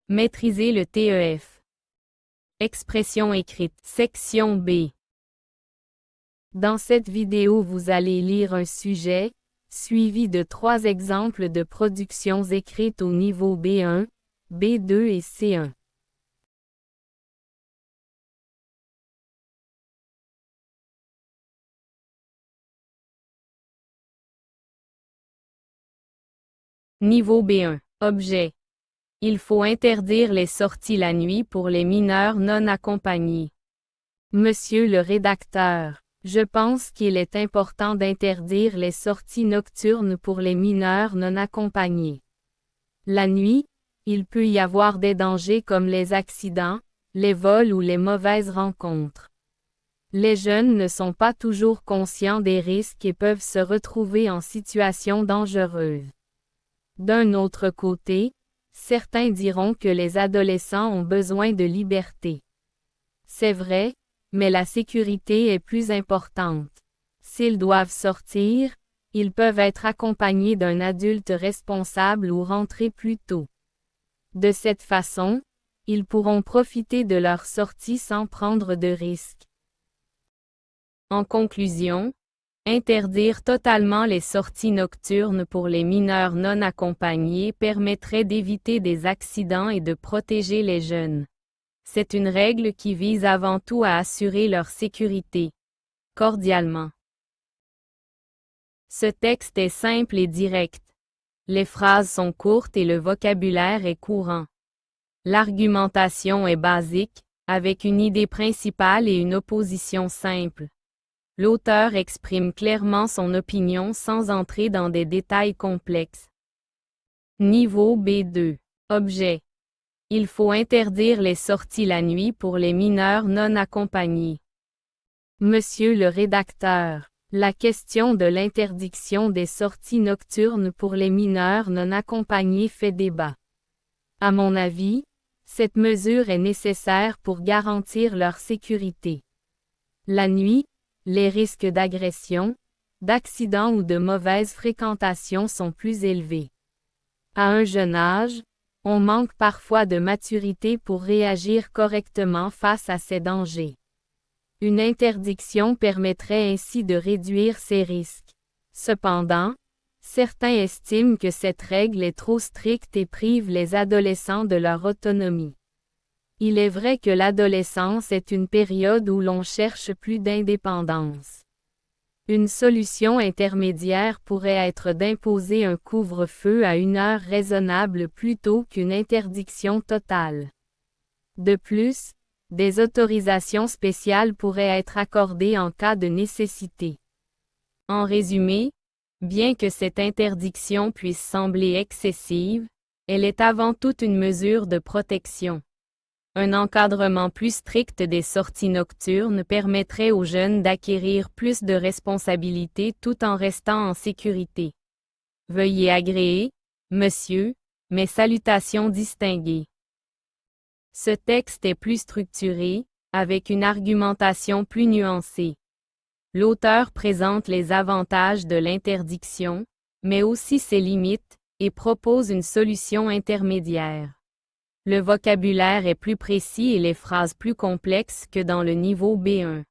Maîtriser le TEF. Expression écrite. Section B. Dans cette vidéo vous allez lire un sujet, suivi de 3 exemples de productions écrites au niveau B1, B2 et C1. Niveau B1. Objet. Il faut interdire les sorties la nuit pour les mineurs non accompagnés. Monsieur le rédacteur, je pense qu'il est important d'interdire les sorties nocturnes pour les mineurs non accompagnés. La nuit, il peut y avoir des dangers comme les accidents, les vols ou les mauvaises rencontres. Les jeunes ne sont pas toujours conscients des risques et peuvent se retrouver en situation dangereuse. D'un autre côté, certains diront que les adolescents ont besoin de liberté. C'est vrai, mais la sécurité est plus importante. S'ils doivent sortir, ils peuvent être accompagnés d'un adulte responsable ou rentrer plus tôt. De cette façon, ils pourront profiter de leur sortie sans prendre de risques. En conclusion, interdire totalement les sorties nocturnes pour les mineurs non accompagnés permettrait d'éviter des accidents et de protéger les jeunes. C'est une règle qui vise avant tout à assurer leur sécurité. Cordialement. Ce texte est simple et direct. Les phrases sont courtes et le vocabulaire est courant. L'argumentation est basique, avec une idée principale et une opposition simple. L'auteur exprime clairement son opinion sans entrer dans des détails complexes. Niveau B2. Objet. Il faut interdire les sorties la nuit pour les mineurs non accompagnés. Monsieur le rédacteur, la question de l'interdiction des sorties nocturnes pour les mineurs non accompagnés fait débat. À mon avis, cette mesure est nécessaire pour garantir leur sécurité. La nuit, les risques d'agression, d'accident ou de mauvaise fréquentation sont plus élevés. À un jeune âge, on manque parfois de maturité pour réagir correctement face à ces dangers. Une interdiction permettrait ainsi de réduire ces risques. Cependant, certains estiment que cette règle est trop stricte et prive les adolescents de leur autonomie. Il est vrai que l'adolescence est une période où l'on cherche plus d'indépendance. Une solution intermédiaire pourrait être d'imposer un couvre-feu à une heure raisonnable plutôt qu'une interdiction totale. De plus, des autorisations spéciales pourraient être accordées en cas de nécessité. En résumé, bien que cette interdiction puisse sembler excessive, elle est avant tout une mesure de protection. Un encadrement plus strict des sorties nocturnes permettrait aux jeunes d'acquérir plus de responsabilités tout en restant en sécurité. Veuillez agréer, monsieur, mes salutations distinguées. Ce texte est plus structuré, avec une argumentation plus nuancée. L'auteur présente les avantages de l'interdiction, mais aussi ses limites, et propose une solution intermédiaire. Le vocabulaire est plus précis et les phrases plus complexes que dans le niveau B1.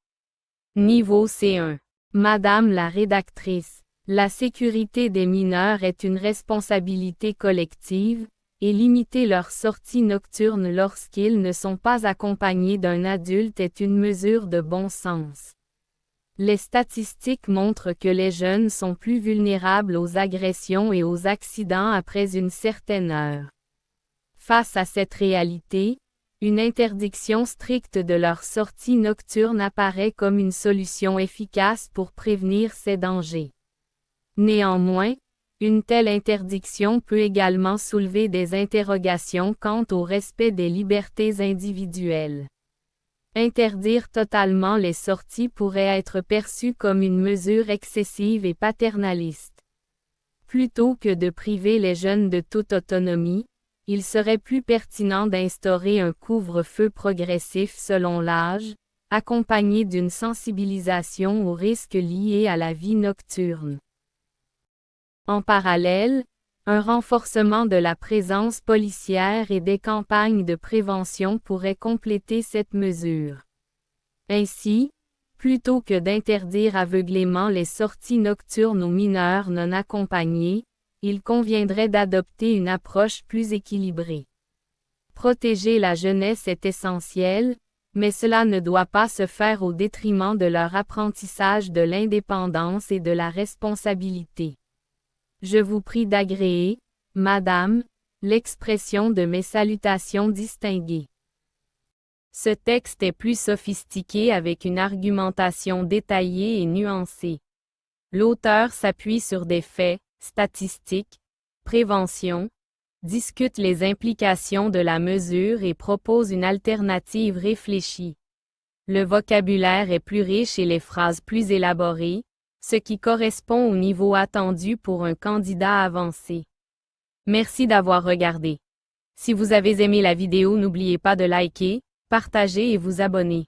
Niveau C1. Madame la rédactrice, la sécurité des mineurs est une responsabilité collective, et limiter leurs sorties nocturnes lorsqu'ils ne sont pas accompagnés d'un adulte est une mesure de bon sens. Les statistiques montrent que les jeunes sont plus vulnérables aux agressions et aux accidents après une certaine heure. Face à cette réalité, une interdiction stricte de leur sortie nocturne apparaît comme une solution efficace pour prévenir ces dangers. Néanmoins, une telle interdiction peut également soulever des interrogations quant au respect des libertés individuelles. Interdire totalement les sorties pourrait être perçu comme une mesure excessive et paternaliste. Plutôt que de priver les jeunes de toute autonomie, il serait plus pertinent d'instaurer un couvre-feu progressif selon l'âge, accompagné d'une sensibilisation aux risques liés à la vie nocturne. En parallèle, Un renforcement de la présence policière et des campagnes de prévention pourrait compléter cette mesure. Ainsi, plutôt que d'interdire aveuglément les sorties nocturnes aux mineurs non accompagnés, il conviendrait d'adopter une approche plus équilibrée. Protéger la jeunesse est essentiel, mais cela ne doit pas se faire au détriment de leur apprentissage de l'indépendance et de la responsabilité. Je vous prie d'agréer, Madame, l'expression de mes salutations distinguées. Ce texte est plus sophistiqué avec une argumentation détaillée et nuancée. L'auteur s'appuie sur des faits, statistiques, prévention, discute les implications de la mesure et propose une alternative réfléchie. Le vocabulaire est plus riche et les phrases plus élaborées, ce qui correspond au niveau attendu pour un candidat avancé. Merci d'avoir regardé. Si vous avez aimé la vidéo, n'oubliez pas de liker, partager et vous abonner.